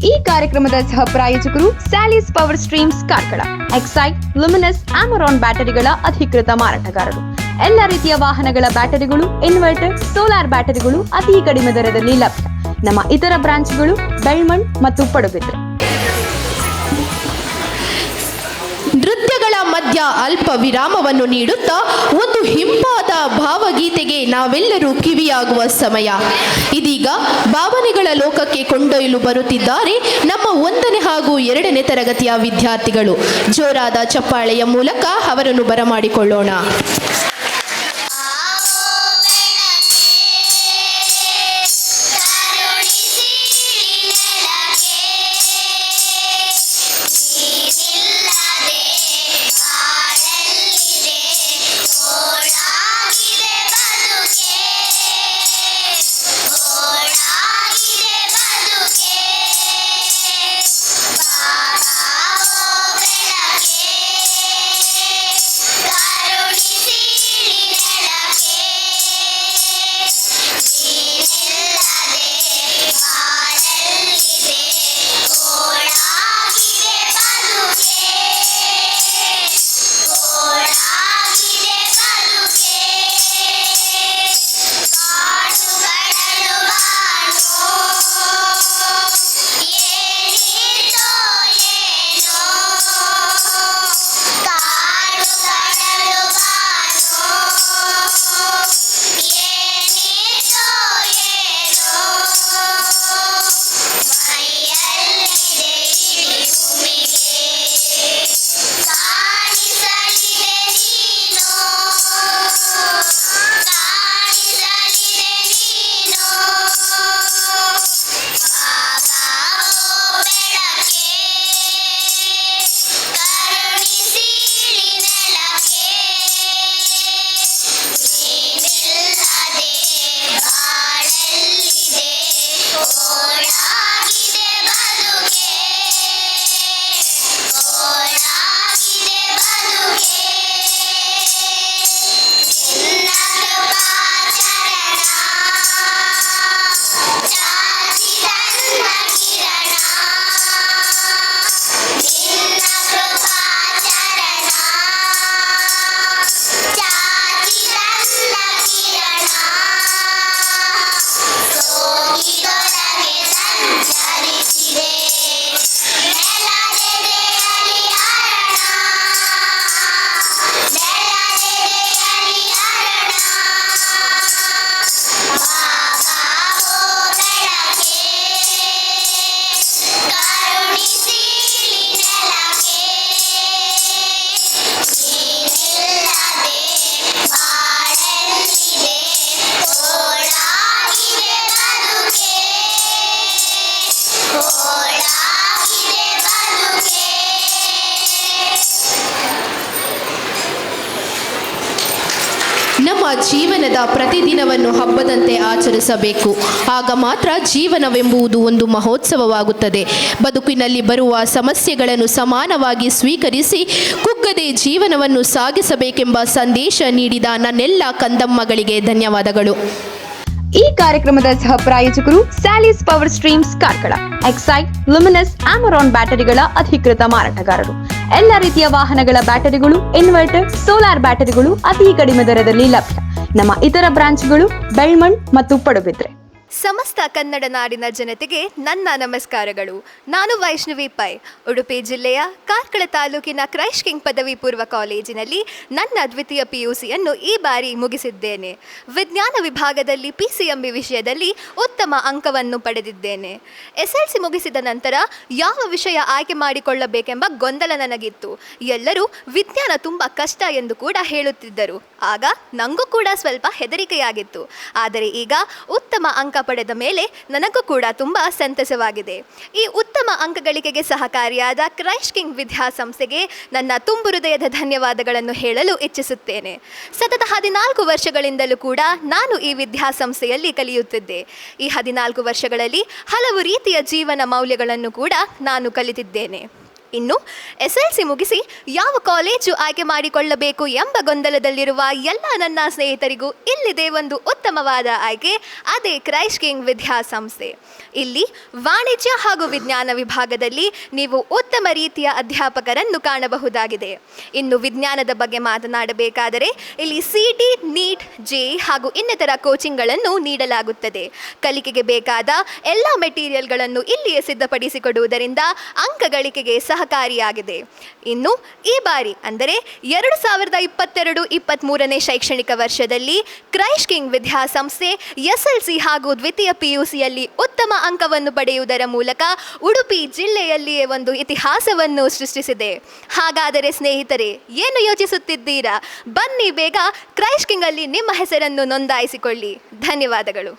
ಈ ಕಾರ್ಯಕ್ರಮದ ಸಹ ಪ್ರಾಯೋಜಕರು Sally's Power Streams Karkala, Exide, Luminous, Amaron ಬ್ಯಾಟರಿಗಳ ಅಧಿಕೃತ ಮಾರಾಟಗಾರರು. ಎಲ್ಲ ರೀತಿಯ ವಾಹನಗಳ ಬ್ಯಾಟರಿಗಳು, ಇನ್ವರ್ಟರ್, ಸೋಲಾರ್ ಬ್ಯಾಟರಿಗಳು ಅತಿ ಕಡಿಮೆ ದರದಲ್ಲಿ ಲಭ್ಯ. ನಮ್ಮ ಇತರ ಬ್ರಾಂಚ್ಗಳು ಬೆಳ್ಮಣ್ ಮತ್ತು ಪಡುಬಿದ್ರೆ. ನೃತ್ಯಗಳ ಮಧ್ಯ ಅಲ್ಪ ವಿರಾಮವನ್ನು ನೀಡುತ್ತಾ ಒಂದು ಹಿಂಪಾದ ಭಾವಗೀತೆಗೆ ನಾವೆಲ್ಲರೂ ಕಿವಿಯಾಗುವ ಸಮಯ. ಇದೀಗ ಭಾವನೆಗಳ ಲೋಕಕ್ಕೆ ಕೊಂಡೊಯ್ಯಲು ಬರುತ್ತಿದ್ದಾರೆ ನಮ್ಮ 1ನೇ ಹಾಗೂ 2ನೇ ತರಗತಿಯ ವಿದ್ಯಾರ್ಥಿಗಳು. ಜೋರಾದ ಚಪ್ಪಾಳೆಯ ಮೂಲಕ ಅವರನ್ನು ಬರಮಾಡಿಕೊಳ್ಳೋಣ. ನಮ್ಮ ಜೀವನದ ಪ್ರತಿದಿನವನ್ನು ಹಬ್ಬದಂತೆ ಆಚರಿಸಬೇಕು. ಆಗ ಮಾತ್ರ ಜೀವನವೆಂಬುದು ಒಂದು ಮಹೋತ್ಸವವಾಗುತ್ತದೆ. ಬದುಕಿನಲ್ಲಿ ಬರುವ ಸಮಸ್ಯೆಗಳನ್ನು ಸಮಾನವಾಗಿ ಸ್ವೀಕರಿಸಿ ಕುಗ್ಗದೆ ಜೀವನವನ್ನು ಸಾಗಿಸಬೇಕೆಂಬ ಸಂದೇಶ ನೀಡಿದ ನನ್ನೆಲ್ಲ ಕಂದಮ್ಮಗಳಿಗೆ ಧನ್ಯವಾದಗಳು. ಈ ಕಾರ್ಯಕ್ರಮದ ಸಹ ಪ್ರಾಯೋಜಕರು Sally's Power Streams Karkala, Exide, Luminous, Amaron ಬ್ಯಾಟರಿಗಳ ಅಧಿಕೃತ ಮಾರಾಟಗಾರರು. ಎಲ್ಲ ರೀತಿಯ ವಾಹನಗಳ ಬ್ಯಾಟರಿಗಳು, ಇನ್ವರ್ಟರ್, ಸೋಲಾರ್ ಬ್ಯಾಟರಿಗಳು ಅತಿ ಕಡಿಮೆ ದರದಲ್ಲಿ ಲಭ್ಯ. ನಮ್ಮ ಇತರ ಬ್ರಾಂಚ್ಗಳು ಬೆಳ್ಮಣ್ ಮತ್ತು ಪಡುಬಿದ್ರೆ. ಸಮಸ್ತ ಕನ್ನಡ ನಾಡಿನ ಜನತೆಗೆ ನನ್ನ ನಮಸ್ಕಾರಗಳು. ನಾನು ವೈಷ್ಣವಿ ಪೈ, ಉಡುಪಿ ಜಿಲ್ಲೆಯ ಕಾರ್ಕಳ ತಾಲೂಕಿನ ಕ್ರೈಸ್ಟ್ ಕಿಂಗ್ ಪದವಿ ಪೂರ್ವ ಕಾಲೇಜಿನಲ್ಲಿ ನನ್ನ ದ್ವಿತೀಯ PUCಯನ್ನು ಈ ಬಾರಿ ಮುಗಿಸಿದ್ದೇನೆ. ವಿಜ್ಞಾನ ವಿಭಾಗದಲ್ಲಿ PCMB ವಿಷಯದಲ್ಲಿ ಉತ್ತಮ ಅಂಕವನ್ನು ಪಡೆದಿದ್ದೇನೆ. SLC ಮುಗಿಸಿದ ನಂತರ ಯಾವ ವಿಷಯ ಆಯ್ಕೆ ಮಾಡಿಕೊಳ್ಳಬೇಕೆಂಬ ಗೊಂದಲ ನನಗಿತ್ತು. ಎಲ್ಲರೂ ವಿಜ್ಞಾನ ತುಂಬ ಕಷ್ಟ ಎಂದು ಕೂಡ ಹೇಳುತ್ತಿದ್ದರು. ಆಗ ನನಗೂ ಕೂಡ ಸ್ವಲ್ಪ ಹೆದರಿಕೆಯಾಗಿತ್ತು. ಆದರೆ ಈಗ ಉತ್ತಮ ಅಂಕ ಪಡೆದ ಮೇಲೆ ನನಗೂ ಕೂಡ ತುಂಬ ಸಂತಸವಾಗಿದೆ. ಈ ಉತ್ತಮ ಅಂಕ ಗಳಿಕೆಗೆ ಸಹಕಾರಿಯಾದ ಕ್ರೈಸ್ಟ್ ಕಿಂಗ್ ವಿದ್ಯಾಸಂಸ್ಥೆಗೆ ನನ್ನ ತುಂಬು ಹೃದಯದ ಧನ್ಯವಾದಗಳನ್ನು ಹೇಳಲು ಇಚ್ಛಿಸುತ್ತೇನೆ. ಸತತ 14 ವರ್ಷಗಳಿಂದಲೂ ಕೂಡ ನಾನು ಈ ವಿದ್ಯಾಸಂಸ್ಥೆಯಲ್ಲಿ ಕಲಿಯುತ್ತಿದ್ದೆ. ಈ 14 ವರ್ಷಗಳಲ್ಲಿ ಹಲವು ರೀತಿಯ ಜೀವನ ಮೌಲ್ಯಗಳನ್ನು ಕೂಡ ನಾನು ಕಲಿತಿದ್ದೇನೆ. ಇನ್ನು SLC ಮುಗಿಸಿ ಯಾವ ಕಾಲೇಜು ಆಯ್ಕೆ ಮಾಡಿಕೊಳ್ಳಬೇಕು ಎಂಬ ಗೊಂದಲದಲ್ಲಿರುವ ಎಲ್ಲ ನನ್ನ ಸ್ನೇಹಿತರಿಗೂ ಇಲ್ಲಿದೆ ಒಂದು ಉತ್ತಮವಾದ ಆಯ್ಕೆ, ಅದೇ ಕ್ರೈಸ್ಟ್ ಕಿಂಗ್ ವಿದ್ಯಾಸಂಸ್ಥೆ. ಇಲ್ಲಿ ವಾಣಿಜ್ಯ ಹಾಗೂ ವಿಜ್ಞಾನ ವಿಭಾಗದಲ್ಲಿ ನೀವು ಉತ್ತಮ ರೀತಿಯ ಅಧ್ಯಾಪಕರನ್ನು ಕಾಣಬಹುದಾಗಿದೆ. ಇನ್ನು ವಿಜ್ಞಾನದ ಬಗ್ಗೆ ಮಾತನಾಡಬೇಕಾದರೆ ಇಲ್ಲಿ CT, NEET, JEE ಹಾಗೂ ಇನ್ನಿತರ ಕೋಚಿಂಗ್ಗಳನ್ನು ನೀಡಲಾಗುತ್ತದೆ. ಕಲಿಕೆಗೆ ಬೇಕಾದ ಎಲ್ಲ ಮೆಟೀರಿಯಲ್ಗಳನ್ನು ಇಲ್ಲಿಯೇ ಸಿದ್ಧಪಡಿಸಿಕೊಡುವುದರಿಂದ ಅಂಕ ಗಳಿಕೆಗೆ ಸಹಕಾರಿಯಾಗಿದೆ. ಇನ್ನು ಈ ಬಾರಿ ಅಂದರೆ 2022-23ನೇ ಶೈಕ್ಷಣಿಕ ವರ್ಷದಲ್ಲಿ ಕ್ರೈಸ್ಟ್ ಕಿಂಗ್ ವಿದ್ಯಾಸಂಸ್ಥೆ SLC ಹಾಗೂ ದ್ವಿತೀಯ PUCಯಲ್ಲಿ ಉತ್ತಮ ಅಂಕವನ್ನು ಪಡೆಯುವುದರ ಮೂಲಕ ಉಡುಪಿ ಜಿಲ್ಲೆಯಲ್ಲಿಯೇ ಒಂದು ಇತಿಹಾಸವನ್ನು ಸೃಷ್ಟಿಸಿದೆ. ಹಾಗಾದರೆ ಸ್ನೇಹಿತರೆ, ಏನು ಯೋಚಿಸುತ್ತಿದ್ದೀರಾ? ಬನ್ನಿ ಬೇಗ ಕ್ರೈಸ್ಟ್ ಕಿಂಗ್ ಅಲ್ಲಿ ನಿಮ್ಮ ಹೆಸರನ್ನು ನೋಂದಾಯಿಸಿಕೊಳ್ಳಿ. ಧನ್ಯವಾದಗಳು.